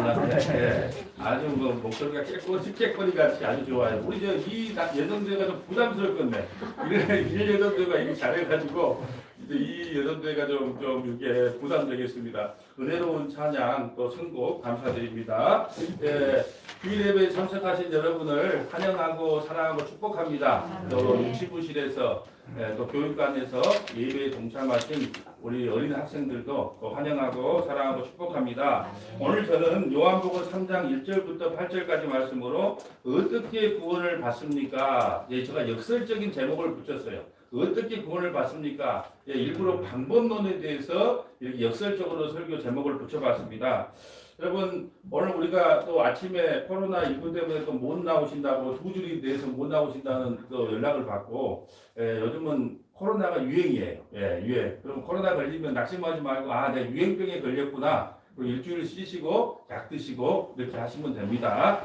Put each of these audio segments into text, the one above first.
예. 아주 뭐 목소리가 깨꼬리 같이 아주 좋아요. 우리 이 여성대가 좀 부담스러울 건데 이 여성대가 이게 잘해가지고 이제 이 여성대가 좀 이렇게 부담되겠습니다. 은혜로운 찬양 또 선곡 감사드립니다. 예. 주일 예배에 참석하신 여러분을 환영하고 사랑하고 축복합니다. 또 유치부실에서 또 교육관에서 예배에 동참하신 우리 어린 학생들도 환영하고 사랑하고 축복합니다. 오늘 저는 요한복음 3장 1절부터 8절까지 말씀으로 어떻게 구원을 받습니까? 제가 역설적인 제목을 붙였어요. 어떻게 구원을 받습니까? 일부러 방법론에 대해서 이렇게 역설적으로 설교 제목을 붙여봤습니다. 여러분 오늘 우리가 또 아침에 코로나19 때문에 또 못 나오신다고 두 줄이 돼서 못 나오신다는 또 연락을 받고 요즘은 코로나가 유행이에요. 유행. 그럼 코로나 걸리면 낙심하지 말고 내가 유행병에 걸렸구나. 일주일 쉬시고 약 드시고 이렇게 하시면 됩니다.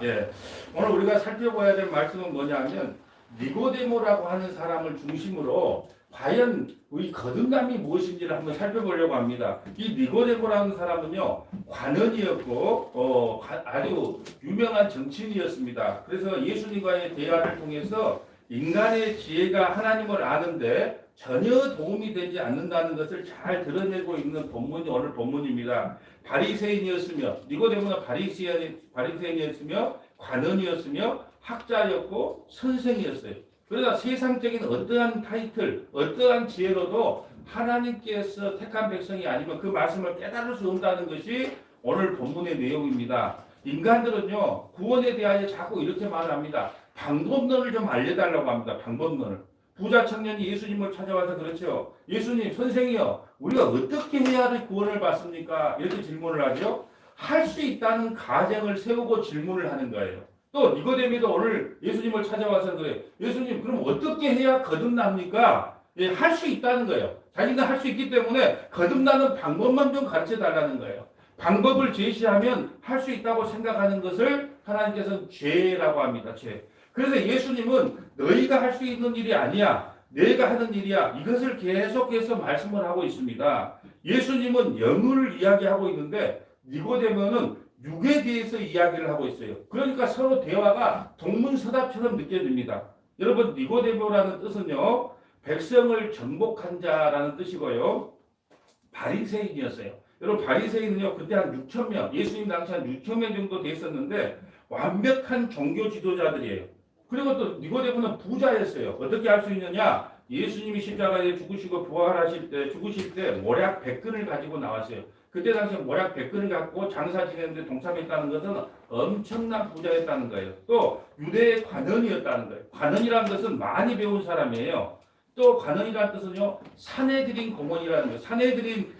오늘 우리가 살펴봐야 될 말씀은 뭐냐면 니고데모라고 하는 사람을 중심으로 과연 이 거듭남이 무엇인지를 한번 살펴보려고 합니다. 이 니고데모라는 사람은요 관원이었고 아주 유명한 정치인이었습니다. 그래서 예수님과의 대화를 통해서 인간의 지혜가 하나님을 아는데 전혀 도움이 되지 않는다는 것을 잘 드러내고 있는 본문이 오늘 본문입니다. 바리새인이었으며 니고데모는 바리새인이었으며 관원이었으며 학자였고 선생이었어요. 그러나 세상적인 어떠한 타이틀, 어떠한 지혜로도 하나님께서 택한 백성이 아니면 그 말씀을 깨달을 수 없다는 것이 오늘 본문의 내용입니다. 인간들은요 구원에 대하여 자꾸 이렇게 말합니다. 방법론을 좀 알려달라고 합니다. 방법론을. 부자 청년이 예수님을 찾아와서 그렇죠. 예수님 선생이요 우리가 어떻게 해야 구원을 받습니까? 이렇게 질문을 하죠. 할 수 있다는 가정을 세우고 질문을 하는 거예요. 또 니고데모도 오늘 예수님을 찾아와서 그래요. 예수님 그럼 어떻게 해야 거듭납니까? 할 수 있다는 거예요. 자기가 할 수 있기 때문에 거듭나는 방법만 좀 가르쳐 달라는 거예요. 방법을 제시하면 할 수 있다고 생각하는 것을 하나님께서는 죄라고 합니다. 죄. 그래서 예수님은 너희가 할 수 있는 일이 아니야. 내가 하는 일이야. 이것을 계속해서 말씀을 하고 있습니다. 예수님은 영을 이야기하고 있는데 니고데모는 육에 대해서 이야기를 하고 있어요. 그러니까 서로 대화가 동문서답처럼 느껴집니다. 여러분 니고데모라는 뜻은요. 백성을 정복한 자라는 뜻이고요. 바리새인이었어요. 여러분 바리새인은요. 그때 한 6천 명, 예수님 당시 한 6천 명 정도 됐었는데 완벽한 종교 지도자들이에요. 그리고 또 니고데모는 부자였어요. 어떻게 할 수 있느냐? 예수님이 십자가에 죽으시고 부활하실 때 죽으실 때 모략 100근을 가지고 나왔어요. 그때 당시 모략 100근을 갖고 장사 지내는데 동참했다는 것은 엄청난 부자였다는 거예요. 또 유대의 관원이었다는 거예요. 관원이라는 것은 많이 배운 사람이에요. 또 관원이라는 뜻은요 사내들인 공원이라는 거예요. 사내들인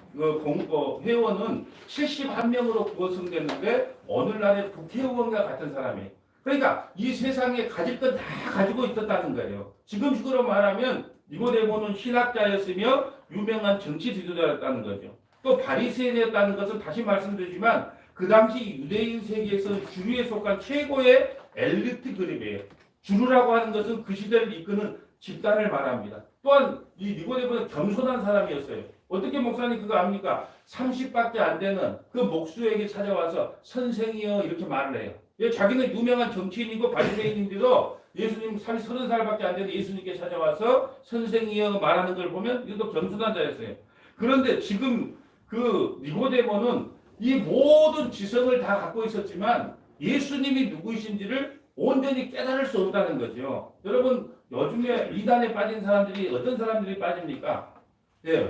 회원은 71명으로 구성됐는데 오늘날의 국회의원과 같은 사람이에요. 그러니까 이 세상에 가질 것 다 가지고 있었다는 거예요. 지금식으로 말하면 니고데모는 신학자였으며 유명한 정치 지도자였다는 거죠. 또 바리새인이었다는 것은 다시 말씀드리지만 그 당시 유대인 세계에서 주류에 속한 최고의 엘리트 그룹이에요. 주류라고 하는 것은 그 시대를 이끄는 집단을 말합니다. 또한 이 니고데모는 겸손한 사람이었어요. 어떻게 목사님 그거 압니까? 30밖에 안 되는 그 목수에게 찾아와서 선생이여 이렇게 말을 해요. 자기는 유명한 정치인이고 바리새인인데도 예수님 30살밖에 안 되는 예수님께 찾아와서 선생이여 말하는 걸 보면 이것도 겸손한 자였어요. 그런데 지금 그 니고데모는 이 모든 지성을 다 갖고 있었지만 예수님이 누구이신지를 온전히 깨달을 수 없다는 거죠. 여러분 요즘에 이단에 빠진 사람들이 어떤 사람들이 빠집니까?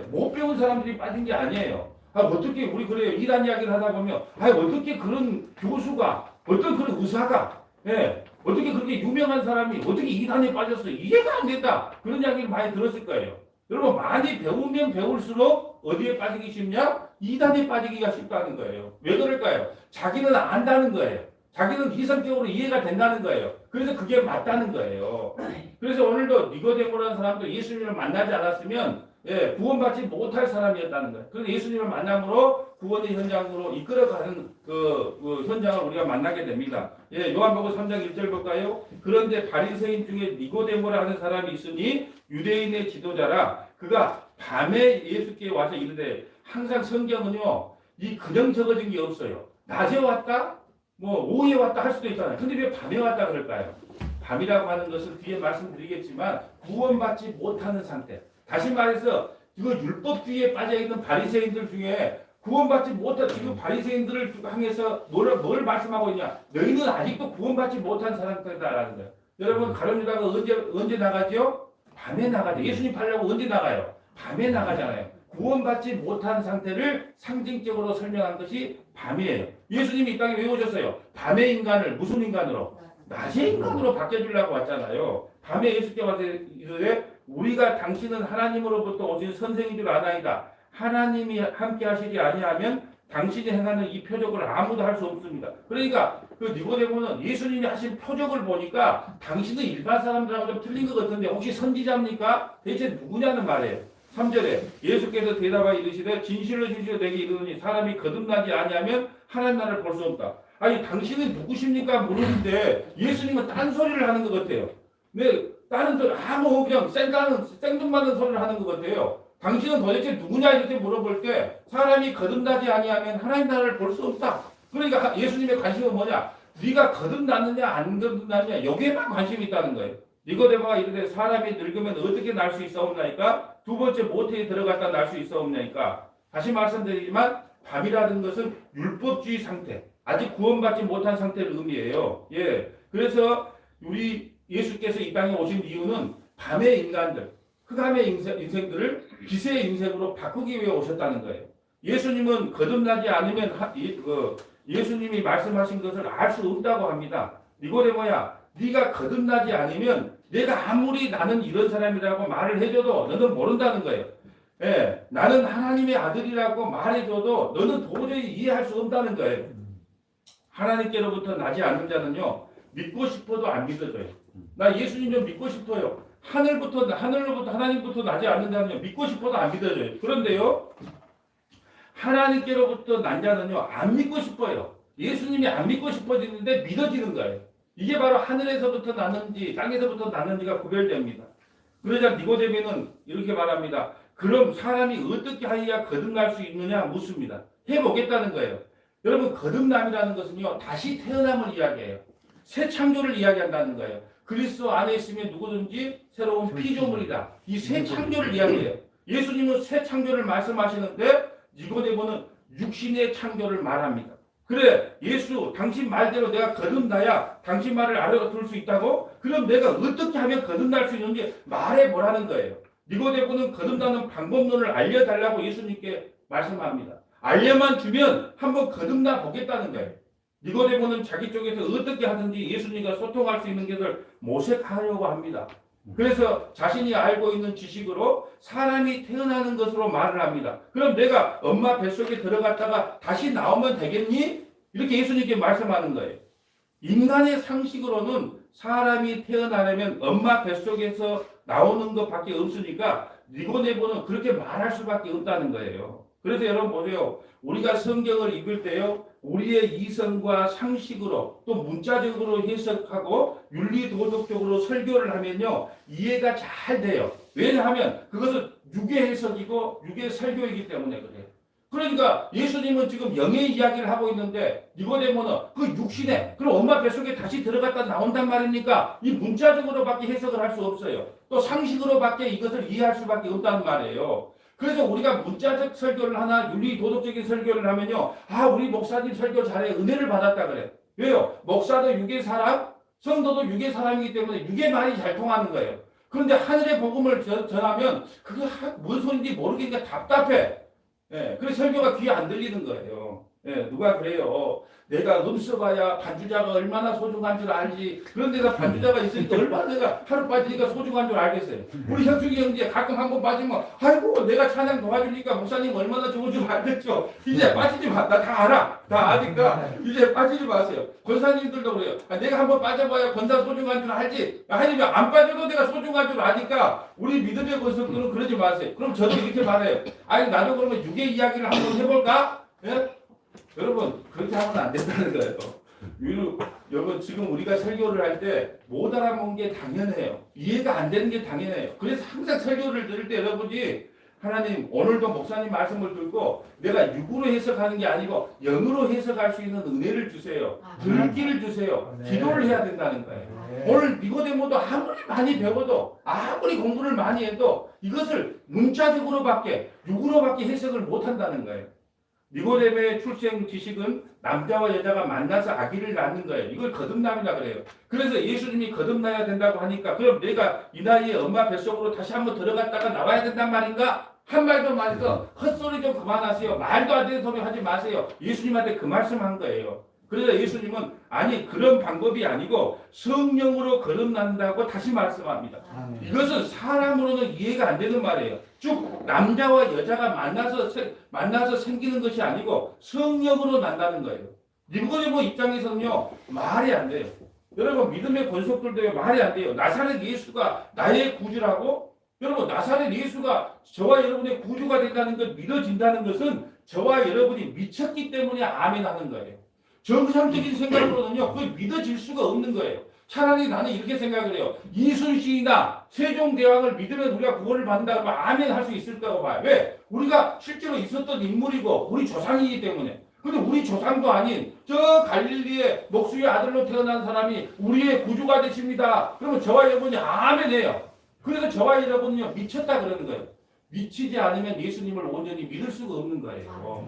못 배운 사람들이 빠진 게 아니에요. 어떻게 우리 그래요. 이단 이야기를 하다 보면 어떻게 그런 교수가 어떤 그런 의사가 어떻게 그렇게 유명한 사람이 어떻게 이단에 빠졌어요. 이해가 안 된다. 그런 이야기를 많이 들었을 거예요. 여러분 많이 배우면 배울수록 어디에 빠지기 쉽냐? 이단에 빠지기가 쉽다는 거예요. 왜 그럴까요? 자기는 안다는 거예요. 자기는 이성적으로 이해가 된다는 거예요. 그래서 그게 맞다는 거예요. 그래서 오늘도 니고데모라는 사람도 예수님을 만나지 않았으면 구원받지 못할 사람이었다는 거예요. 그래서 예수님을 만남으로 구원의 현장으로 이끌어가는 그 현장을 우리가 만나게 됩니다. 요한복음 3장 1절 볼까요? 그런데 바리새인 중에 니고데모라 하는 사람이 있으니 유대인의 지도자라. 그가 밤에 예수께 와서 이르되 항상 성경은요 이 그냥 적어진 게 없어요. 낮에 왔다? 뭐 오후에 왔다 할 수도 있잖아요. 근데 왜 밤에 왔다 그럴까요? 밤이라고 하는 것은 뒤에 말씀드리겠지만 구원받지 못하는 상태. 다시 말해서 이거 율법주의에 빠져있는 바리새인들 중에 구원받지 못한 지금 바리새인들을 향해서 뭘 말씀하고 있냐? 너희는 아직도 구원받지 못한 사람들이다라는 거예요. 여러분 가룟 유다가 언제 나가죠? 밤에 나가죠. 예수님 팔려고 언제 나가요? 밤에 나가잖아요. 구원받지 못한 상태를 상징적으로 설명한 것이 밤이에요. 예수님이 이 땅에 왜 오셨어요? 밤의 인간을 무슨 인간으로? 낮의 인간으로 바뀌어주려고 왔잖아요. 밤에 예수께 와서 이르되 우리가 당신은 하나님으로부터 오신 선생인 줄 아나이다. 하나님이 함께 하시지 아니하면 당신이 행하는 이 표적을 아무도 할 수 없습니다. 그러니까 그 니고데모는 예수님이 하신 표적을 보니까 당신은 일반 사람들하고 좀 틀린 것 같은데 혹시 선지자입니까? 대체 누구냐는 말이에요. 3절에 예수께서 대답하여 이르시되 진실로 진실로 내게 이르노니 사람이 거듭나지 아니하면 하나님 나라를 볼 수 없다. 아니 당신은 누구십니까? 물으는데 예수님은 딴소리를 하는 것 같아요. 네, 다른 소리 아무 그냥 생뚱맞은 소리를 하는 것 같아요. 당신은 도대체 누구냐 이렇게 물어볼 때 사람이 거듭나지 아니하면 하나님 나라를 볼 수 없다. 그러니까 예수님의 관심은 뭐냐? 네가 거듭났느냐 안 거듭났느냐 여기에만 관심이 있다는 거예요. 니고데모가 이르되 사람이 늙으면 어떻게 날 수 있사옵나이까? 두 번째 모태에 들어갔다 날 수 있사옵나이까? 다시 말씀드리지만 밤이라는 것은 율법주의 상태, 아직 구원받지 못한 상태를 의미해요. 예, 그래서 우리 예수께서 이 땅에 오신 이유는 밤의 인간들, 흑암의 인생들을 빛의 인생으로 바꾸기 위해 오셨다는 거예요. 예수님은 거듭나지 않으면 예수님이 말씀하신 것을 알 수 없다고 합니다. 니고데모야, 네가 거듭나지 않으면 내가 아무리 나는 이런 사람이라고 말을 해줘도 너는 모른다는 거예요. 예, 나는 하나님의 아들이라고 말해줘도 너는 도저히 이해할 수 없다는 거예요. 하나님께로부터 나지 않는 자는요, 믿고 싶어도 안 믿어져요. 나 예수님 좀 믿고 싶어요. 하늘로부터 하나님부터 나지 않는 자는요, 믿고 싶어도 안 믿어져요. 그런데요, 하나님께로부터 난 자는요, 안 믿고 싶어요. 예수님이 안 믿고 싶어지는데 믿어지는 거예요. 이게 바로 하늘에서부터 났는지 땅에서부터 났는지가 구별됩니다. 그러자 니고데모는 이렇게 말합니다. 그럼 사람이 어떻게 하여야 거듭날 수 있느냐 묻습니다. 해보겠다는 거예요. 여러분 거듭남이라는 것은요 다시 태어남을 이야기해요. 새 창조를 이야기한다는 거예요. 그리스도 안에 있으면 누구든지 새로운 피조물이다. 이 새 창조를 이야기해요. 예수님은 새 창조를 말씀하시는데 니고데모는 육신의 창조를 말합니다. 그래 예수 당신 말대로 내가 거듭나야 당신 말을 알아둘 수 있다고? 그럼 내가 어떻게 하면 거듭날 수 있는지 말해보라는 거예요. 니고데모는 거듭나는 방법론을 알려달라고 예수님께 말씀합니다. 알려만 주면 한번 거듭나 보겠다는 거예요. 니고데모는 자기 쪽에서 어떻게 하든지 예수님과 소통할 수 있는 것을 모색하려고 합니다. 그래서 자신이 알고 있는 지식으로 사람이 태어나는 것으로 말을 합니다. 그럼 내가 엄마 뱃속에 들어갔다가 다시 나오면 되겠니? 이렇게 예수님께 말씀하는 거예요. 인간의 상식으로는 사람이 태어나려면 엄마 뱃속에서 나오는 것밖에 없으니까 니고데모는 그렇게 말할 수밖에 없다는 거예요. 그래서 여러분 보세요. 우리가 성경을 읽을 때요. 우리의 이성과 상식으로 또 문자적으로 해석하고 윤리도덕적으로 설교를 하면요. 이해가 잘 돼요. 왜냐하면 그것은 육의 해석이고 육의 설교이기 때문에 그래요. 그러니까 예수님은 지금 영의 이야기를 하고 있는데 니고데모는 그 육신에 그럼 엄마 뱃속에 다시 들어갔다 나온단 말입니까? 이 문자적으로밖에 해석을 할 수 없어요. 또 상식으로밖에 이것을 이해할 수밖에 없다는 말이에요. 그래서 우리가 문자적 설교를 하나 윤리 도덕적인 설교를 하면요. 아 우리 목사님 설교 잘해 은혜를 받았다 그래. 왜요? 목사도 육의 사람 성도도 육의 사람이기 때문에 육의 말이 잘 통하는 거예요. 그런데 하늘의 복음을 전하면 그게 무슨 소리인지 모르겠으니까 답답해. 예, 그래서 설교가 귀에 안 들리는 거예요. 예, 누가 그래요. 내가 써봐야 반주자가 얼마나 소중한 줄 알지. 그런데가 반주자가 있으니까 얼마나 내가 하루 빠지니까 소중한 줄 알겠어요. 우리 현숙이 형제 가끔 한 번 빠지면 아이고 내가 찬양 도와주니까 목사님 얼마나 좋은 줄 알겠죠. 이제 빠지지 마. 나 다 알아. 다 아니까 이제 빠지지 마세요. 권사님들도 그래요. 내가 한 번 빠져봐야 권사 소중한 줄 알지. 아니면 안 빠져도 내가 소중한 줄 아니까 우리 믿음의 권속들은 그러지 마세요. 그럼 저도 이렇게 말해요. 아니 나도 그러면 육의 이야기를 한번 해볼까? 예? 여러분 그렇게 하면 안 된다는 거예요. 여러분 지금 우리가 설교를 할 때 못 알아본 게 당연해요. 이해가 안 되는 게 당연해요. 그래서 항상 설교를 들을 때 여러분이 하나님 오늘도 목사님 말씀을 듣고 내가 육으로 해석하는 게 아니고 영으로 해석할 수 있는 은혜를 주세요. 들기를 주세요. 기도를 해야 된다는 거예요. 오늘 니고데모도 아무리 많이 배워도 아무리 공부를 많이 해도 이것을 문자적으로밖에 육으로밖에 해석을 못한다는 거예요. 니고데모의 출생 지식은 남자와 여자가 만나서 아기를 낳는 거예요. 이걸 거듭남이라 그래요. 그래서 예수님이 거듭나야 된다고 하니까 그럼 내가 이 나이에 엄마 뱃속으로 다시 한번 들어갔다가 나와야 된단 말인가? 한 말도 말해서 헛소리 좀 그만하세요. 말도 안 되는 소리 하지 마세요. 예수님한테 그 말씀한 거예요. 그래서 예수님은 아니 그런 방법이 아니고 성령으로 거듭난다고 다시 말씀합니다. 이것은 사람으로는 이해가 안 되는 말이에요. 쭉 남자와 여자가 만나서 생기는 것이 아니고 성령으로 난다는 거예요. 니고데모 입장에서는요 말이 안 돼요. 여러분 믿음의 권속들도요 말이 안 돼요. 나사렛 예수가 나의 구주라고? 여러분 나사렛 예수가 저와 여러분의 구주가 된다는 것 믿어진다는 것은 저와 여러분이 미쳤기 때문에 아멘 하는 거예요. 정상적인 생각으로는요 그걸 믿어질 수가 없는 거예요. 차라리 나는 이렇게 생각을 해요. 이순신이나 세종대왕을 믿으면 우리가 구원을 받는다고 하면 아멘 할 수 있을 거라고 봐요. 왜? 우리가 실제로 있었던 인물이고 우리 조상이기 때문에. 근데 우리 조상도 아닌 저 갈릴리의 목수의 아들로 태어난 사람이 우리의 구주가 되십니다. 그러면 저와 여러분이 아멘 해요. 그래서 저와 여러분은요 미쳤다 그러는 거예요. 미치지 않으면 예수님을 온전히 믿을 수가 없는 거예요.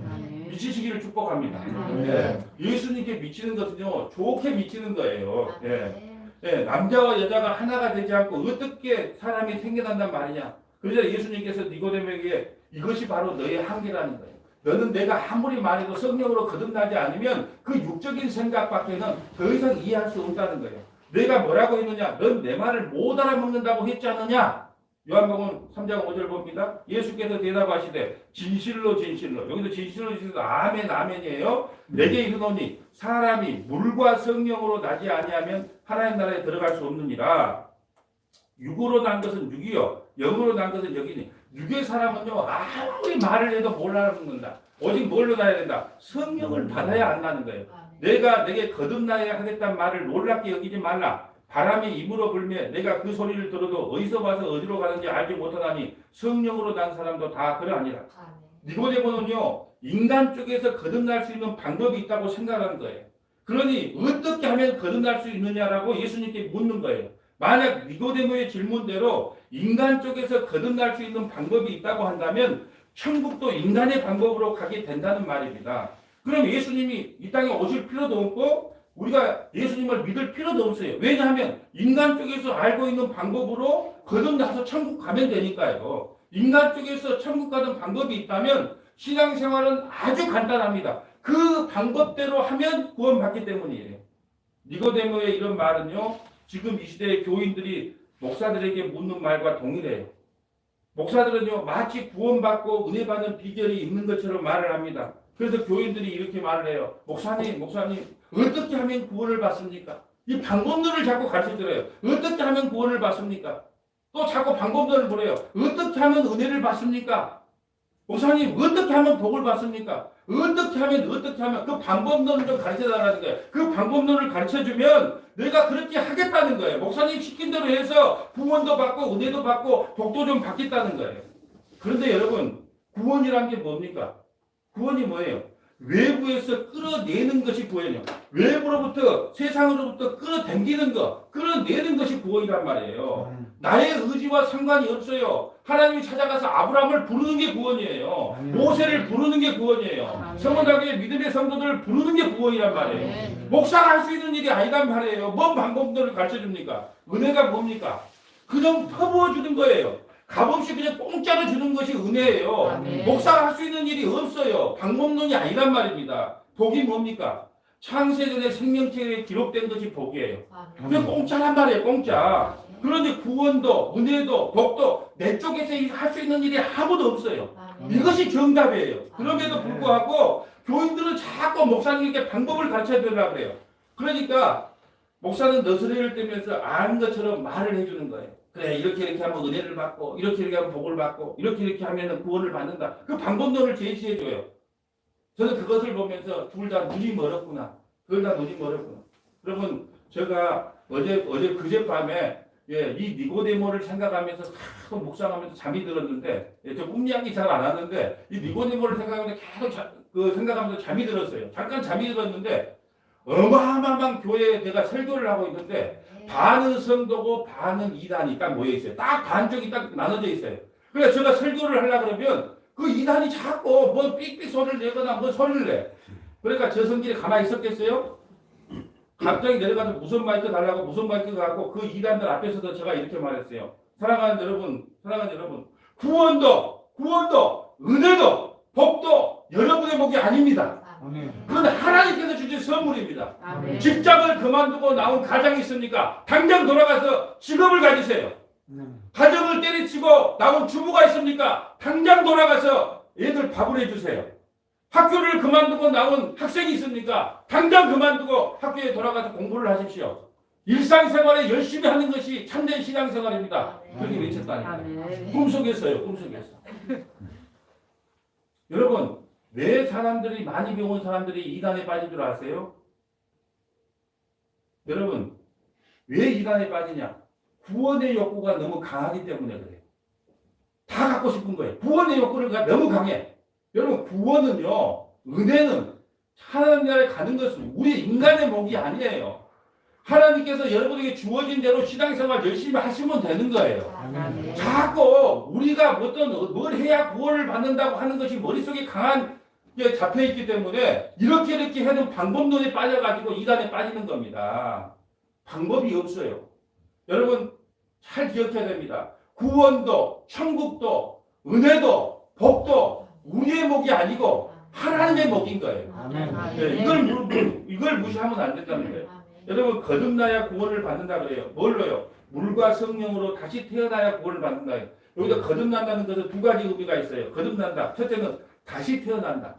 미치시기를 축복합니다. 예. 예수님께 미치는 것은요 좋게 미치는 거예요. 예. 예. 남자와 여자가 하나가 되지 않고 어떻게 사람이 생겨난단 말이냐. 그래서 예수님께서 니고데모에게 이것이 바로 너의 한계라는 거예요. 너는 내가 아무리 말해도 성령으로 거듭나지 않으면 그 육적인 생각밖에는 더 이상 이해할 수 없다는 거예요. 내가 뭐라고 했느냐? 넌 내 말을 못 알아먹는다고 했지 않느냐? 요한복음 3장 5절 봅니다. 예수께서 대답하시되 진실로 진실로 여기서 진실로 진실로 아멘 아멘이에요. 내게 이르노니 사람이 물과 성령으로 나지 아니하면 하나님 나라에 들어갈 수 없느니라. 육으로 난 것은 육이요 영으로 난 것은 영이니. 육의 사람은요 아무리 말을 해도 못 알아듣는다. 오직 뭘로 나야 된다? 성령을 받아야 안다는 거예요. 내가 내게 거듭나야 하겠다는 말을 놀랍게 여기지 말라. 바람이 입으로 불매 내가 그 소리를 들어도 어디서 와서 어디로 가는지 알지 못하나니 성령으로 난 사람도 다 그러하니라. 니고데모는요 인간 쪽에서 거듭날 수 있는 방법이 있다고 생각하는 거예요. 그러니 어떻게 하면 거듭날 수 있느냐라고 예수님께 묻는 거예요. 만약 니고데모의 질문대로 인간 쪽에서 거듭날 수 있는 방법이 있다고 한다면 천국도 인간의 방법으로 가게 된다는 말입니다. 그럼 예수님이 이 땅에 오실 필요도 없고 우리가 예수님을 믿을 필요도 없어요. 왜냐하면 인간 쪽에서 알고 있는 방법으로 거듭나서 천국 가면 되니까요. 인간 쪽에서 천국 가는 방법이 있다면 신앙생활은 아주 간단합니다. 그 방법대로 하면 구원받기 때문이에요. 니고데모의 이런 말은요. 지금 이 시대의 교인들이 목사들에게 묻는 말과 동일해요. 목사들은요. 마치 구원받고 은혜 받는 비결이 있는 것처럼 말을 합니다. 그래서 교인들이 이렇게 말을 해요. 목사님 어떻게 하면 구원을 받습니까? 이 방법론을 자꾸 가르쳐드려요. 어떻게 하면 구원을 받습니까? 또 자꾸 방법론을 보래요. 어떻게 하면 은혜를 받습니까? 목사님 어떻게 하면 복을 받습니까? 어떻게 하면 그 방법론을 좀 가르쳐달라는 거예요. 그 방법론을 가르쳐주면 내가 그렇게 하겠다는 거예요. 목사님 시킨 대로 해서 구원도 받고 은혜도 받고 복도 좀 받겠다는 거예요. 그런데 여러분 구원이란 게 뭡니까? 구원이 뭐예요? 외부에서 끌어내는 것이 구원이에요. 외부로부터 세상으로부터 끌어당기는 것, 끌어내는 것이 구원이란 말이에요. 나의 의지와 상관이 없어요. 하나님이 찾아가서 아브라함을 부르는 게 구원이에요. 모세를 부르는 게 구원이에요. 성원하게 믿음의 성도들을 부르는 게 구원이란 말이에요. 목사가 할 수 있는 일이 아니란 말이에요. 뭔 방법들을 가르쳐줍니까? 은혜가 뭡니까? 그냥 퍼부어 주는 거예요. 값없이 그냥 공짜로 주는 것이 은혜예요. 목사가 할 수 있는 일이 없어요. 방법론이 아니란 말입니다. 복이 뭡니까? 창세전에 생명체에 기록된 것이 복이에요. 그게 공짜란 말이에요. 공짜. 그런데 구원도 은혜도 복도 내 쪽에서 할 수 있는 일이 아무도 없어요. 이것이 정답이에요. 그럼에도 불구하고 교인들은 자꾸 목사님에게 방법을 가르쳐주려고 그래요. 그러니까 목사는 너스레를 떼면서 아는 것처럼 말을 해주는 거예요. 그래 이렇게 하면 은혜를 받고 이렇게 하면 복을 받고 이렇게 하면 구원을 받는다. 그 방법론을 제시해줘요. 저는 그것을 보면서 둘 다 눈이 멀었구나. 여러분 제가 어제 그젯밤에 예, 이 니고데모를 생각하면서 계속 묵상하면서 잠이 들었는데, 예, 저 꿈이야기 잘 안 하는데 이 니고데모를 생각하면서 계속 생각하면서 잠이 들었어요. 잠깐 잠이 들었는데 어마어마한 교회에 내가 설교를 하고 있는데 반은 성도고 반은 이단이 딱 모여 있어요. 딱 반쪽이 딱 나눠져 있어요. 그래서 제가 설교를 하려고 그러면 그 이단이 자꾸 뭐 삑삑 소리를 내거나 뭐 소리를 내. 그러니까 저 성질이 가만히 있었겠어요? 갑자기 내려가서 무슨 마이크 달라고 무슨 마이크 갖고 그 이단들 앞에서도 제가 이렇게 말했어요. 사랑하는 여러분, 구원도, 은혜도, 복도 여러분의 복이 아닙니다. 그건 하나님께서 주신 선물입니다. 아멘. 직장을 그만두고 나온 가장이 있습니까? 당장 돌아가서 직업을 가지세요. 가정을 때려치고 나온 주부가 있습니까? 당장 돌아가서 애들 밥을 해주세요. 학교를 그만두고 나온 학생이 있습니까? 당장 그만두고 학교에 돌아가서 공부를 하십시오. 일상생활에 열심히 하는 것이 참된 신앙생활입니다. 그렇게 외쳤다니까요. 꿈속에서요. 꿈속에서. 여러분, 왜 사람들이 많이 배운 사람들이 이단에 빠진 줄 아세요? 여러분, 왜 이단에 빠지냐? 구원의 욕구가 너무 강하기 때문에 그래요. 다 갖고 싶은 거예요. 구원의 욕구가 너무 강해. 여러분, 구원은요, 은혜는 하나님 나라에 가는 것은 우리 인간의 목이 아니에요. 하나님께서 여러분에게 주어진 대로 신앙생활 열심히 하시면 되는 거예요. 아멘. 자꾸 우리가 뭘 해야 구원을 받는다고 하는 것이 머릿속에 강한 게 잡혀있기 때문에 이렇게 하는 방법론에 빠져가지고 이단에 빠지는 겁니다. 방법이 없어요. 여러분, 잘 기억해야 됩니다. 구원도, 천국도, 은혜도, 복도 우리의 목이 아니고 하나님의 목인 거예요. 아멘. 네, 이걸 무시하면 안 된다는 거예요. 여러분, 거듭나야 구원을 받는다 그래요. 뭘로요? 물과 성령으로 다시 태어나야 구원을 받는다. 여기다 거듭난다는 것은 두 가지 의미가 있어요. 거듭난다. 첫째는 다시 태어난다.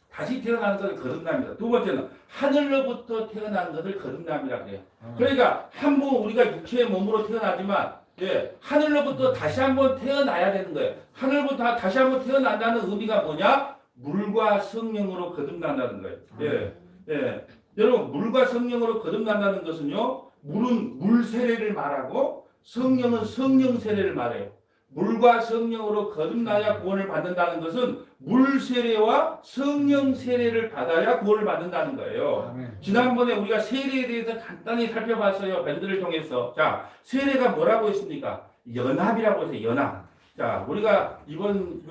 다시 태어나는 것을 거듭납니다. 두 번째는 하늘로부터 태어난 것을 거듭납니다 그래요. 그러니까 한 번 우리가 육체의 몸으로 태어나지만 예, 하늘로부터 다시 한번 태어나야 되는 거예요. 하늘부터 다시 한번 태어난다는 의미가 뭐냐? 물과 성령으로 거듭난다는 거예요. 예, 예. 여러분, 물과 성령으로 거듭난다는 것은요, 물은 물 세례를 말하고 성령은 성령 세례를 말해요. 물과 성령으로 거듭나야 구원을 받는다는 것은 물 세례와 성령 세례를 받아야 구원을 받는다는 거예요. 지난번에 우리가 세례에 대해서 간단히 살펴봤어요. 밴드를 통해서. 자, 세례가 뭐라고 했습니까? 연합이라고 했어요. 연합. 자, 우리가 이번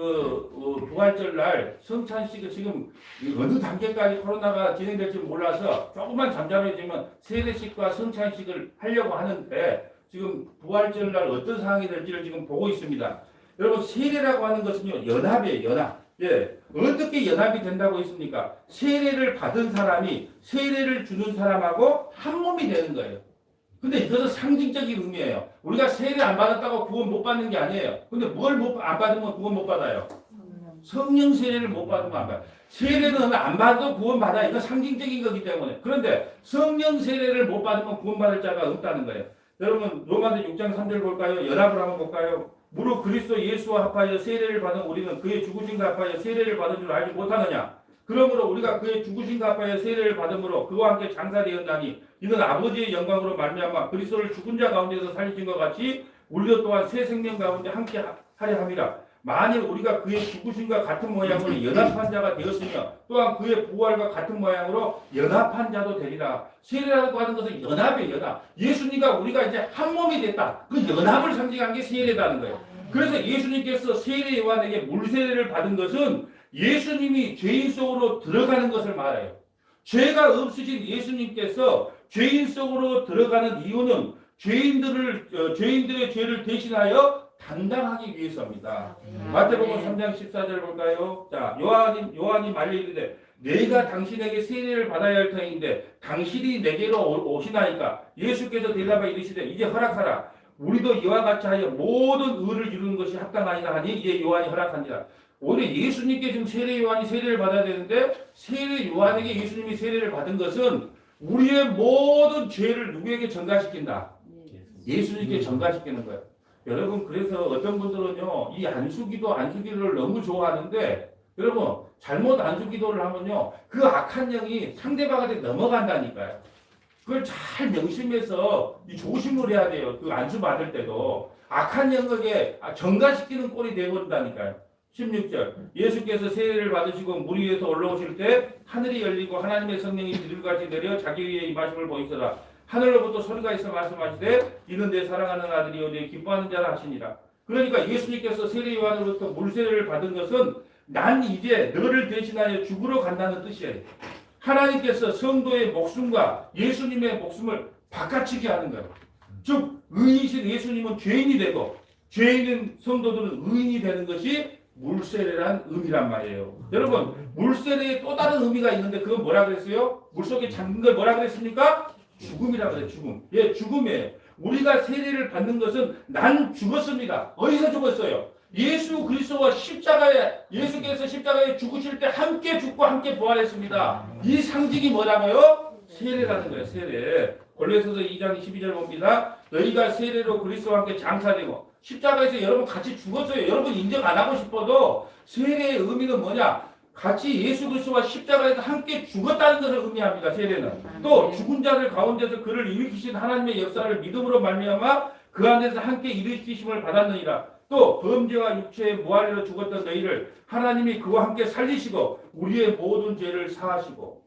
부활절 날 성찬식을 지금 어느 단계까지 코로나가 진행될지 몰라서 조금만 잠잠해지면 세례식과 성찬식을 하려고 하는데 지금 부활절 날 어떤 상황이 될지를 지금 보고 있습니다. 여러분, 세례라고 하는 것은요, 연합이에요, 연합. 예. 어떻게 연합이 된다고 했습니까? 세례를 받은 사람이 세례를 주는 사람하고 한 몸이 되는 거예요. 근데 이것은 상징적인 의미예요. 우리가 세례 안 받았다고 구원 못 받는 게 아니에요. 근데 뭘 안 받으면 구원 못 받아요? 성령 세례를 못 받으면 안 받아요. 세례는 안 받아도 구원 받아요. 이건 상징적인 거기 때문에. 그런데 성령 세례를 못 받으면 구원 받을 자가 없다는 거예요. 여러분, 로마서 6장 3절 볼까요? 연합을 한번 볼까요? 무릇 그리스도 예수와 합하여 세례를 받은 우리는 그의 죽으심과 합하여 세례를 받은 줄 알지 못하느냐? 그러므로 우리가 그의 죽으심과 합하여 세례를 받음으로 그와 함께 장사되었나니 이는 아버지의 영광으로 말미암아 그리스도를 죽은 자 가운데서 살리신 것 같이 우리도 또한 새 생명 가운데 함께 하려 함이라. 만일 우리가 그의 죽으심과 같은 모양으로 연합한 자가 되었으며 또한 그의 부활과 같은 모양으로 연합한 자도 되리라. 세례라고 하는 것은 연합이에요. 연합. 예수님과 우리가 이제 한 몸이 됐다. 그 연합을 상징한 게 세례라는 거예요. 그래서 예수님께서 세례 요한에게 물세례를 받은 것은 예수님이 죄인 속으로 들어가는 것을 말해요. 죄가 없으신 예수님께서 죄인 속으로 들어가는 이유는 죄인들의 죄를 대신하여 담당하기 위해서입니다. 마태복음 3장 14절 볼까요? 자, 요한이 말리는데 내가 당신에게 세례를 받아야 할 터인데 당신이 내게로 오시나이까? 예수께서 대답하여 이르시되 이제 허락하라. 우리도 이와 같이 하여 모든 의를 이루는 것이 합당하니라 하니 이제 요한이 허락하니라. 오늘 예수님께 지금 세례 요한이 세례를 받아야 되는데 세례 요한에게 예수님이 세례를 받은 것은 우리의 모든 죄를 누구에게 전가시킨다? 예수님께 전가시키는 거예요. 여러분, 그래서 어떤 분들은요, 이 안수기도를 너무 좋아하는데, 여러분, 잘못 안수기도를 하면요, 그 악한 영이 상대방한테 넘어간다니까요. 그걸 잘 명심해서 이 조심을 해야 돼요. 그 안수 받을 때도 악한 영역에 전가시키는 꼴이 되어버린다니까요. 16절 예수께서 세례를 받으시고 물 위에서 올라오실 때 하늘이 열리고 하나님의 성령이 비둘기같이 내려 자기 위에 임하심을 보이더라. 하늘로부터 소리가 있어 말씀하시되 이는 내 사랑하는 아들이요 내 기뻐하는 자라 하시니라. 그러니까 예수님께서 세례 요한으로부터 물세례를 받은 것은 난 이제 너를 대신하여 죽으러 간다는 뜻이에요. 하나님께서 성도의 목숨과 예수님의 목숨을 바꿔치기 하는 거예요. 즉 의인이신 예수님은 죄인이 되고 죄인인 성도들은 의인이 되는 것이 물세례란 의미란 말이에요. 여러분 물세례에 또 다른 의미가 있는데 그건 뭐라 그랬어요? 물속에 잠긴 걸 뭐라 그랬습니까? 죽음이라 그래요. 죽음. 예, 죽음이에요. 우리가 세례를 받는 것은 난 죽었습니다. 어디서 죽었어요? 예수 그리스도와 십자가에 예수께서 십자가에 죽으실 때 함께 죽고 함께 부활했습니다. 이 상징이 뭐라고요? 세례라는 거예요. 세례. 골로새서 2장 12절 봅니다. 너희가 세례로 그리스도와 함께 장사되고 십자가에서 여러분 같이 죽었어요. 여러분 인정 안 하고 싶어도 세례의 의미는 뭐냐? 같이 예수 그리스도와 십자가에서 함께 죽었다는 것을 의미합니다. 세례는. 또 죽은 자들 가운데서 그를 일으키신 하나님의 역사를 믿음으로 말미암아 그 안에서 함께 일으키심을 받았느니라. 또 범죄와 육체의 무한리로 죽었던 너희를 하나님이 그와 함께 살리시고 우리의 모든 죄를 사하시고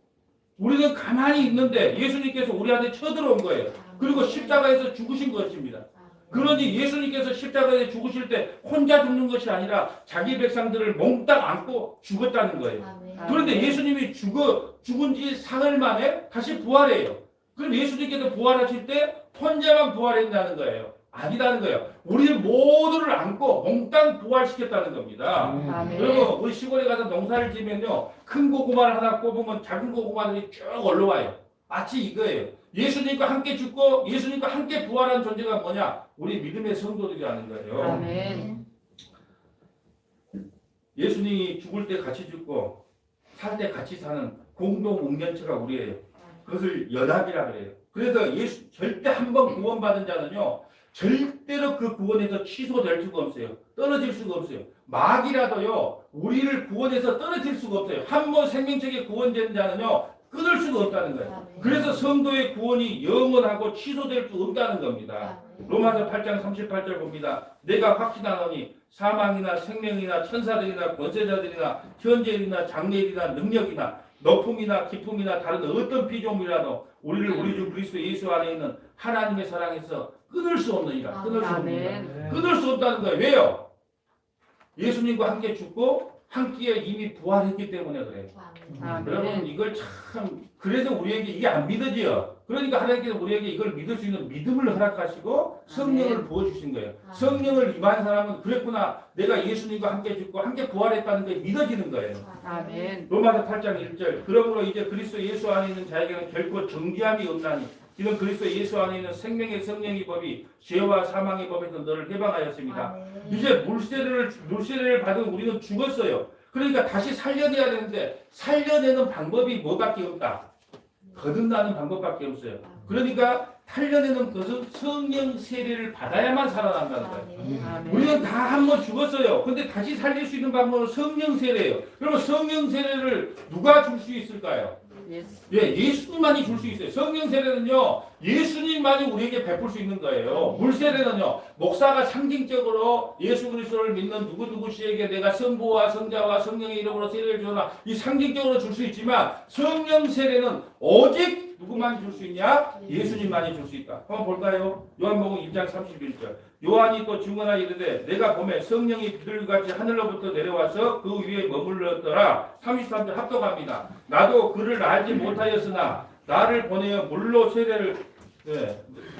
우리는 가만히 있는데 예수님께서 우리한테 쳐들어온 거예요. 그리고 십자가에서 죽으신 것입니다. 그러니 예수님께서 십자가에 죽으실 때 혼자 죽는 것이 아니라 자기 백성들을 몽땅 안고 죽었다는 거예요. 그런데 예수님이 죽은 지 사흘 만에 다시 부활해요. 그럼 예수님께서 부활하실 때 혼자만 부활했다는 거예요. 아니라는 거예요. 우리 모두를 안고 몽땅 부활시켰다는 겁니다. 여러분 우리 시골에 가서 농사를 지면요 큰 고구마를 하나 꼽으면 작은 고구마들이 쭉 올라와요. 마치 이거예요. 예수님과 함께 죽고 예수님과 함께 부활한 존재가 뭐냐? 우리 믿음의 성도들이라는 거예요. 아멘. 예수님이 죽을 때 같이 죽고 살 때 같이 사는 공동 웅변체가 우리예요. 그것을 연합이라 그래요. 그래서 예수 절대 한 번 구원받은 자는요 절대로 그 구원에서 취소될 수가 없어요. 떨어질 수가 없어요. 마귀라도요 우리를 구원해서 떨어질 수가 없어요. 한 번 생명책에 구원된 자는요 끊을 수가 없다는 거예요. 그래서 성도의 구원이 영원하고 취소될 수 없다는 겁니다. 로마서 8장 38절 봅니다. 내가 확신하노니 사망이나 생명이나 천사들이나 권세자들이나 현재일이나 장래일이나 능력이나 높음이나 깊음이나 다른 어떤 피조물이라도 우리를 우리 주 그리스도 예수 안에 있는 하나님의 사랑에서 끊을 수 없느니라. 끊을 수 없느니라. 끊을 수 없다는 거예요. 왜요? 예수님과 함께 죽고 함께 이미 부활했기 때문에 그래요. 여러분 이걸 참 그래서 우리에게 이게 안 믿어져요. 그러니까 하나님께서 우리에게 이걸 믿을 수 있는 믿음을 허락하시고 성령을 부어주신 거예요. 성령을 임한 사람은 그랬구나. 내가 예수님과 함께 죽고 함께 부활했다는 게 믿어지는 거예요. 아멘. 로마서 8장 1절 그러므로 이제 그리스도 예수 안에 있는 자에게는 결코 정죄함이 없나니 이는 그리스도 예수 안에 있는 생명의 성령의 법이 죄와 사망의 법에서 너를 해방하였습니다. 이제 물세례를 받은 우리는 죽었어요. 그러니까 다시 살려내야 되는데 살려내는 방법이 뭐밖에 없다. 거듭나는 방법밖에 없어요. 그러니까 살려내는 것은 성령 세례를 받아야만 살아난다는 거예요. 우리는 다 한 번 죽었어요. 근데 다시 살릴 수 있는 방법은 성령 세례예요. 그러면 성령 세례를 누가 줄 수 있을까요? 예, 예수님만이 줄 수 있어요. 성령 세례는요, 예수님만이 우리에게 베풀 수 있는 거예요. 물 세례는요, 목사가 상징적으로 예수 그리스도를 믿는 누구누구씨에게 내가 성부와 성자와 성령의 이름으로 세례를 주나 이 상징적으로 줄 수 있지만 성령 세례는 오직 누구만이 줄 수 있냐? 예수님만이 줄 수 있다. 한번 볼까요? 요한복음 1장 31절. 요한이 또 증언하여 이르되 내가 보매 성령이 비둘기같이 하늘로부터 내려와서 그 위에 머물렀더라. 33절 합독합니다. 나도 그를 알지 못하였으나 나를 보내어 물로 세례를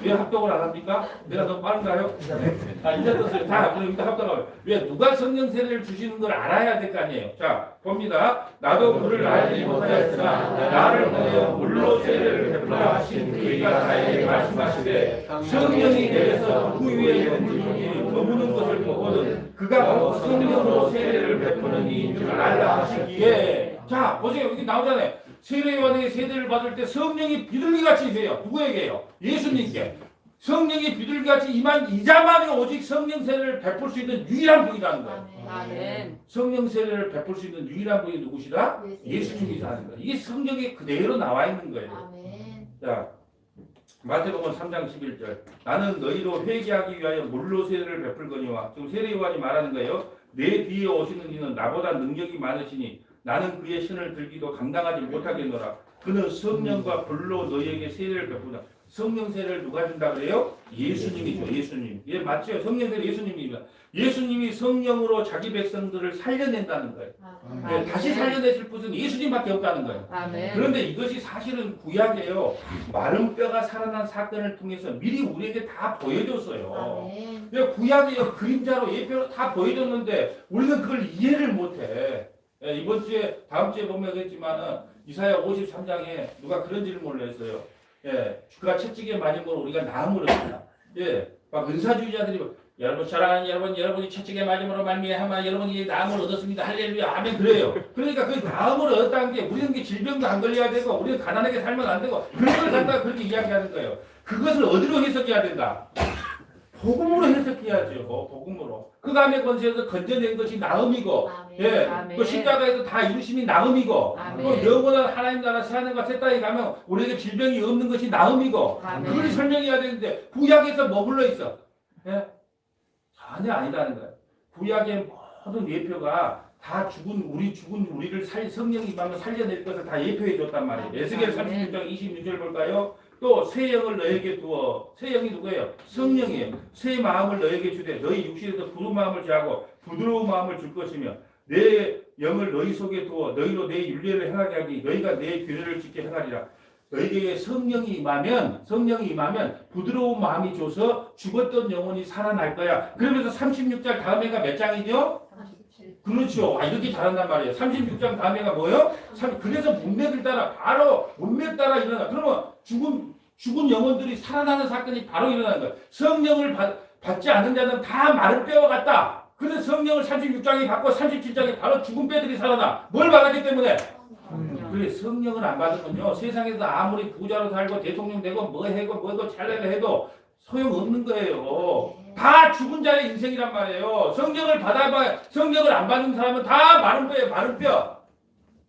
왜 합독을 안 합니까? 내가 너무 빠른가요? 이제 떴어요. 자, 그럼 일단 합독하면 왜 누가 성령 세례를 주시는 걸 알아야 될 거 아니에요. 자, 봅니다. 나도 그를 알지 못하였으나 나를 보내어 물로 세례를 베풀라 하신 그이가 나에게 말씀하시되 성령이 내려서 그 위에 머무는 것을 보거든 그가 바로 성령으로 세례를 베푸는 이인 줄 알라 하시기에 자, 보세요. 여기 나오잖아요. 세례요한에게 세례를 받을 때 성령이 비둘기같이 임해요. 누구에게요? 예수님께. 성령이 비둘기같이 임한 이자만이 오직 성령 세례를 베풀 수 있는 유일한 분이라는 거예요. 아멘. 성령 세례를 베풀 수 있는 유일한 분이 누구시다? 예수님이시라는 거예요. 이게 성경에 그대로 나와 있는 거예요. 아멘. 자, 마태복음 3장 11절. 나는 너희로 회개하기 위하여 물로 세례를 베풀거니와. 지금 세례 요한이 말하는 거예요. 내 뒤에 오시는 이는 나보다 능력이 많으시니 나는 그의 신을 들기도 감당하지 못하겠노라. 그는 성령과 불로 너희에게 세례를 베푼다. 성령 세례를 누가 준다 그래요? 예수님이죠. 예수님. 예, 맞죠? 성령 세례 예수님입니다. 예수님이 성령으로 자기 백성들을 살려낸다는 거예요. 예, 다시 살려내실 분은 예수님밖에 없다는 거예요. 아멘. 그런데 이것이 사실은 구약이에요. 마른 뼈가 살아난 사건을 통해서 미리 우리에게 다 보여줬어요. 그러니까 구약이에요. 그림자로 예표로 다 보여줬는데 우리는 그걸 이해를 못해. 예, 이번 주에 다음 주에 보면 그랬지만은 이사야 53장에 누가 그런 질문을 했어요. 예, 그가 채찍에 맞은 걸 우리가 나음으로 했다. 예, 막 은사주의자들이 여러분 사랑하는 여러분이 채찍에 맞음으로 말미암아 여러분이 나음을 얻었습니다. 할렐루야 아멘 그래요. 그러니까 그 나음을 얻었다는 게 우리는 게 질병도 안 걸려야 되고 우리는 가난하게 살면 안 되고 그런 걸 갖다가 그렇게 이야기하는 거예요. 그것을 어디로 해석해야 된다? 복음으로 해석해야죠. 복음으로. 그 감의 권세에서 건져낸 것이 나음이고 예, 아멘. 또 십자가에서 다 이루심이 나음이고 아멘. 또 영원한 하나님 나라 새하늘과 새 땅에 가면 우리에게 질병이 없는 것이 나음이고 아멘. 그걸 설명해야 되는데 구약에서 머물러 있어. 예? 전혀 아니라는 거예요. 구약의 모든 예표가 다 죽은 우리를 성령이 임하면 살려낼 것을 다 예표해 줬단 말이에요. 에스겔 36장 26절 볼까요? 또 새 영을 너에게 두어. 새 영이 누구예요? 성령이에요. 새 마음을 너에게 주되 너희 육신에서 부른 마음을 제하고 부드러운 마음을 줄 것이며 내 영을 너희 속에 두어 너희로 내 윤례를 행하게 하기 너희가 내 규례를 지켜 행하리라. 너희에게 성령이 임하면 부드러운 마음이 줘서 죽었던 영혼이 살아날 거야. 그러면서 36장 다음에가 몇 장이죠? 그렇죠. 이렇게 잘한단 말이에요. 36장 다음에가 뭐예요? 그래서 문맥을 따라 바로 문맥 따라 일어나. 그러면 죽은 영혼들이 살아나는 사건이 바로 일어나는 거예요. 성령을 받지 않는 자는 다 마른 뼈와 같다. 그래서 성령을 36장에 받고 37장에 바로 죽은 뼈들이 살아나. 뭘 받았기 때문에? 그래 성령을 안 받으면요 세상에서 아무리 부자로 살고 대통령 되고 뭐고 잘나게 해도 소용없는 거예요. 다 죽은 자의 인생이란 말이에요. 성령을 안 받는 사람은 다 마른 뼈에 마른 뼈.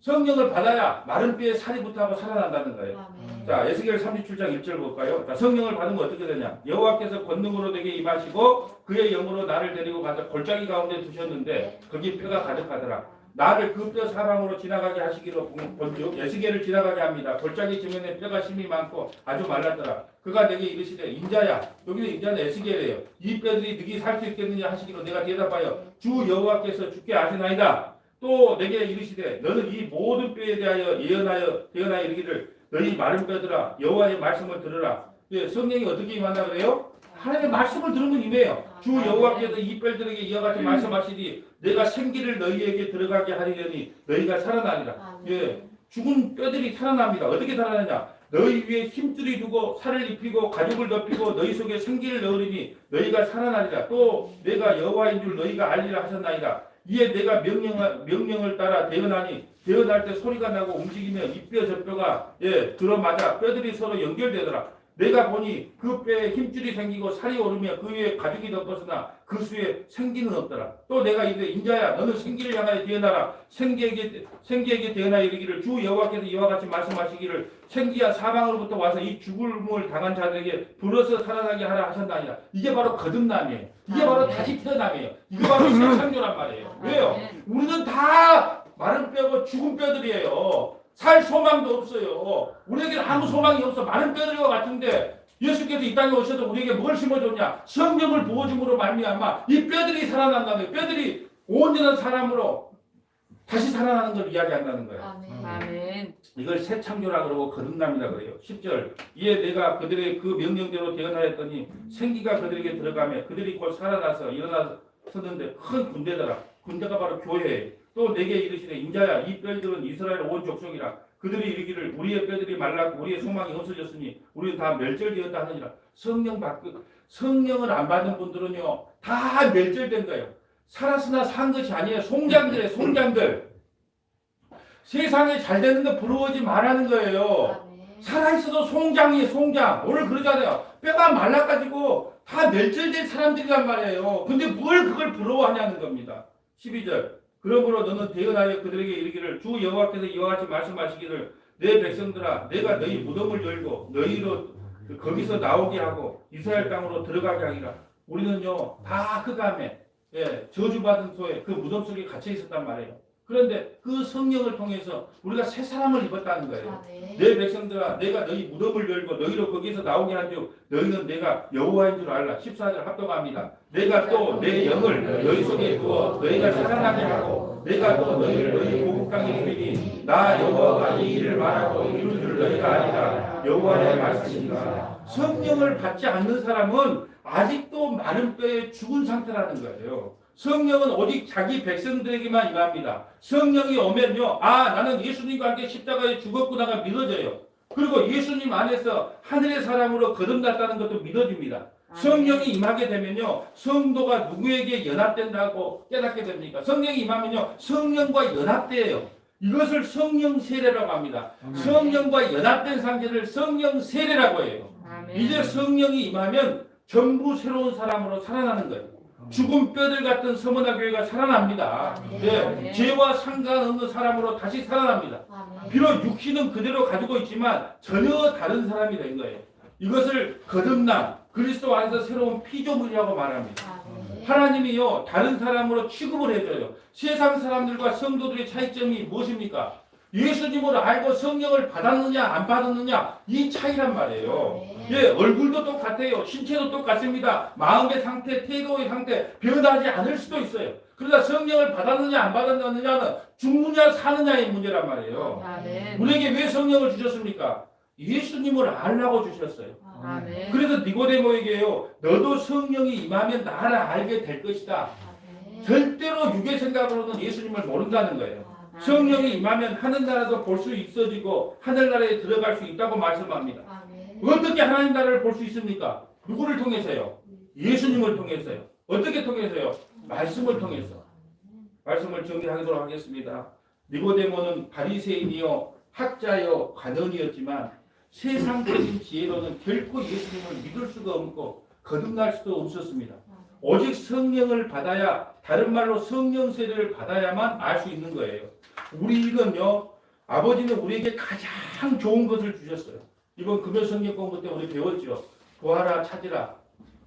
성령을 받아야 마른 뼈에 살이 붙어하고 살아난다는 거예요. 자 에스겔 37장 1절 볼까요? 자, 성령을 받으면 어떻게 되냐? 여호와께서 권능으로 내게 임하시고 그의 영으로 나를 데리고 가서 골짜기 가운데 두셨는데 거기 뼈가 가득하더라. 나를 그 뼈 사방으로 지나가게 하시기로 본즉 에스겔을 지나가게 합니다. 골짜기 지면에 뼈가 심이 많고 아주 말랐더라. 그가 내게 이르시되 인자야. 여기는 인자는 에스겔이에요. 이 뼈들이 너희 살 수 있겠느냐 하시기로 내가 대답하여 주 여호와께서 주께 아시나이다. 또 내게 이르시되 너는 이 모든 뼈에 대하여 예언하여 이르기를 너희 마른 뼈들아 여호와의 말씀을 들으라. 예, 성령이 어떻게 임한다 그래요? 하나님의 말씀을 들으면 임해요. 주 여호와께서 이 뼈들에게 이와 같이 말씀하시니 내가 생기를 너희에게 들어가게 하리려니 너희가 살아나리라. 예, 죽은 뼈들이 살아납니다. 어떻게 살아나냐? 너희 위에 힘줄이 두고 살을 입히고 가죽을 덮이고 너희 속에 생기를 넣으리니 너희가 살아나리라. 또 내가 여호와인 줄 너희가 알리라 하셨나이다. 이에 내가 명령을 따라 대언하니 대언할 때 소리가 나고 움직이며 이 뼈 저 뼈가 들어맞아 뼈들이 서로 연결되더라. 내가 보니 그 뼈에 힘줄이 생기고 살이 오르며 그 위에 가죽이 덮었으나 그 수에 생기는 없더라. 또 내가 이르되 인자야 너는 생기를 향하여 대언하라. 생기에게 대언하여 이르기를 주 여호와께서 이와 같이 말씀하시기를 생기야 사방으로부터 와서 이 죽음을 당한 자들에게 불어서 살아나게 하라 하셨나이다. 이게 바로 거듭남이에요. 이게 바로 다시 태어남이에요. 이게 바로 새 창조란 말이에요. 왜요? 우리는 다 마른 뼈고 죽은 뼈들이에요. 살 소망도 없어요. 우리에게는 아무 소망이 없어. 많은 뼈들과 같은데 예수께서 이 땅에 오셔서 우리에게 뭘 심어줬냐? 성령을 부어줌으로 말미암아 이 뼈들이 살아난다는 거예요. 뼈들이 온전한 사람으로 다시 살아나는 걸 이야기한다는 거예요. 아멘. 이걸 새 창조라 그러고 거듭남이라 그래요. 10절 이에 내가 그들의 그 명령대로 대언하였더니 생기가 그들에게 들어가며 그들이 곧 살아나서 일어나서는데 큰 군대더라. 군대가 바로 교회예요. 또 내게 이르시되 인자야 이 뼈들은 이스라엘 온 족속이라. 그들이 이르기를 우리의 뼈들이 말랐고 우리의 소망이 없어졌으니 우리는 다 멸절되었다 하느니라. 성령을 안 받은 분들은요 다 멸절된 거예요. 살았으나 산 것이 아니에요. 송장들이에요. 송장들. 세상에 잘 되는 거 부러워하지 말라는 거예요. 살아있어도 송장이에요. 송장. 오늘 그러잖아요. 뼈가 말라가지고 다 멸절된 사람들이란 말이에요. 근데 뭘 그걸 부러워하냐는 겁니다. 12절 그러므로 너는 대언하여 그들에게 이르기를 주 여호와께서 이와 같이 말씀하시기를 내 백성들아 내가 너희 무덤을 열고 거기서 나오게 하고 이스라엘 땅으로 들어가게 하기라. 우리는요 다 흑암에 저주받은 소에 그 무덤 속에 갇혀 있었단 말이에요. 그런데 그 성령을 통해서 우리가 새 사람을 입었다는 거예요. 내 백성들아 내가 너희 무덤을 열고 너희로 거기서 나오게 한즉 너희는 내가 여호와인 줄 알라. 14절 합독합니다. 내가 또 내 영을 너희 속에 두어 너희가 살아나게 하고 내가 또 너희를 너희 고국 땅에 이르리니 나 여호와가 이 일을 말하고 이룰 줄 너희가 아니라 여호와의 말씀이니라. 성령을 받지 않는 사람은 아직도 마른 뼈에 죽은 상태라는 거예요. 성령은 오직 자기 백성들에게만 임합니다. 성령이 오면요, 아 나는 예수님과 함께 십자가에 죽었구나가 믿어져요. 그리고 예수님 안에서 하늘의 사람으로 거듭났다는 것도 믿어집니다. 성령이 임하게 되면요, 성도가 누구에게 연합된다고 깨닫게 됩니까? 성령이 임하면요, 성령과 연합돼요. 이것을 성령 세례라고 합니다. 성령과 연합된 상태를 성령 세례라고 해요. 이제 성령이 임하면 전부 새로운 사람으로 살아나는 거예요. 죽은 뼈들 같은 서머나 교회가 살아납니다. 네, 죄와 상관없는 사람으로 다시 살아납니다. 비록 육신은 그대로 가지고 있지만 전혀 다른 사람이 된 거예요. 이것을 거듭남, 그리스도 안에서 새로운 피조물이라고 말합니다. 하나님이요 다른 사람으로 취급을 해줘요. 세상 사람들과 성도들의 차이점이 무엇입니까? 예수님을 알고 성령을 받았느냐 안 받았느냐 이 차이란 말이에요. 예, 얼굴도 똑같아요. 신체도 똑같습니다. 마음의 상태, 태도의 상태 변하지 않을 수도 있어요. 그러나 성령을 받았느냐 안 받았느냐는 죽느냐 사느냐의 문제란 말이에요. 우리에게 왜 성령을 주셨습니까? 예수님을 알라고 주셨어요. 그래서 니고데모에게요 너도 성령이 임하면 나를 알게 될 것이다. 절대로 육의 생각으로는 예수님을 모른다는 거예요. 성령이 임하면 하늘나라도 볼 수 있어지고 하늘나라에 들어갈 수 있다고 말씀합니다. 어떻게 하나님 나라를 볼 수 있습니까? 누구를 통해서요? 예수님을 통해서요. 어떻게 통해서요? 말씀을 통해서. 말씀을 정리하도록 하겠습니다. 니고데모는 바리새인이요 학자요 관원이었지만 세상적인 지혜로는 결코 예수님을 믿을 수가 없고 거듭날 수도 없었습니다. 오직 성령을 받아야, 다른 말로 성령 세례를 받아야만 알 수 있는 거예요. 우리는요, 아버지는 우리에게 가장 좋은 것을 주셨어요. 이번 금요 성경 공부 때 우리 배웠죠. 구하라, 찾으라,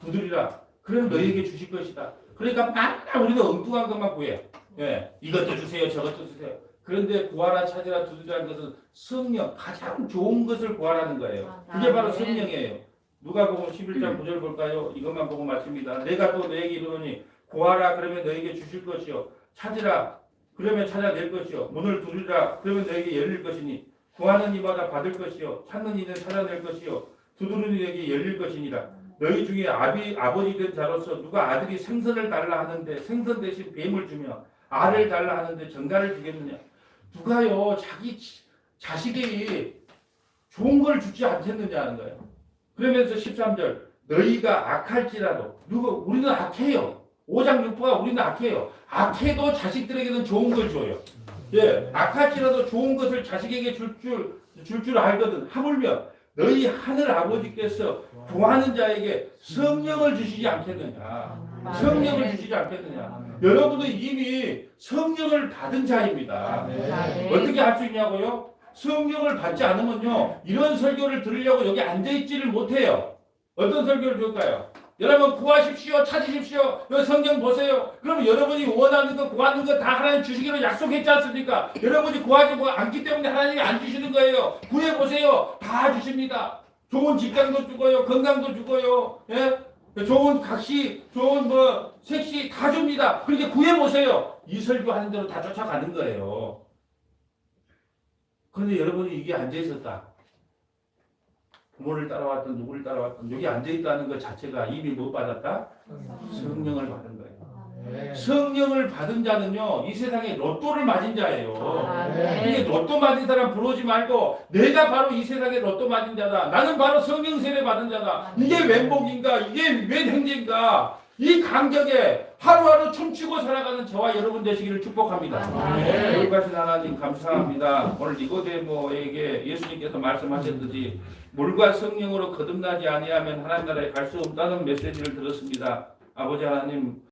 두드리라. 그럼 너희에게 주실 것이다. 그러니까 맨날 우리는 엉뚱한 것만 구해요. 예, 이것도 주세요, 저것도 주세요. 그런데 구하라, 찾으라, 두드리라는 것은 성령, 가장 좋은 것을 구하라는 거예요. 그게 바로 성령이에요. 누가복음 11장 9절 볼까요? 이것만 보고 마칩니다. 내가 또 너에게 이르노니 구하라 그러면 너에게 주실 것이요 찾으라 그러면 찾아낼 것이요 문을 두드리라 그러면 너에게 열릴 것이니 구하는 이마다 받을 것이요 찾는 이는 찾아낼 것이요 두드리는 이에게 열릴 것이니라. 너희 중에 아버지 된 자로서 누가 아들이 생선을 달라 하는데 생선 대신 뱀을 주며 알을 달라 하는데 정갈을 주겠느냐. 누가요 자기 자식이 좋은 걸 주지 않겠느냐 하는 거예요. 그러면서 13절 너희가 악할지라도 우리는 악해요. 5장 6부가 우리는 악해요. 악해도 자식들에게는 좋은 걸 줘요. 예, 악할지라도 좋은 것을 자식에게 줄 줄 알거든. 하물며 너희 하늘 아버지께서 구하는 자에게 성령을 주시지 않겠느냐. 성령을 주시지 않겠느냐. 여러분은 이미 성령을 받은 자입니다. 어떻게 할 수 있냐고요? 성령을 받지 않으면요 이런 설교를 들으려고 여기 앉아있지를 못해요. 어떤 설교를 들을까요? 여러분 구하십시오, 찾으십시오, 여기 성경 보세요. 그러면 여러분이 원하는 거 구하는 거 다 하나님 주시기로 약속했지 않습니까? 여러분이 구하지 않기 때문에 하나님이 안 주시는 거예요. 구해보세요. 다 주십니다. 좋은 직장도 주고요, 건강도 주고요, 예? 좋은 각시, 좋은 색시 다 줍니다. 그렇게 구해보세요. 이 설교하는 대로 다 쫓아가는 거예요. 그런데 여러분이 이게 앉아있었다. 부모를 따라왔던 누구를 따라왔던 여기 앉아있다는 것 자체가 이미 못 받았다? 성령을 받은 거예요. 성령을 받은 자는요 이 세상에 로또를 맞은 자예요. 이게 로또 맞은 사람 부러우지 말고 내가 바로 이 세상에 로또 맞은 자다. 나는 바로 성령 세례 받은 자다. 이게 웬 복인가? 이게 웬 행진가? 이 간격에 하루하루 춤추고 살아가는 저와 여러분 되시기를 축복합니다. 여기까지 하나님 감사합니다. 오늘 니고데모에게 예수님께서 말씀하셨듯이 물과 성령으로 거듭나지 아니하면 하나님 나라에 갈 수 없다는 메시지를 들었습니다. 아버지 하나님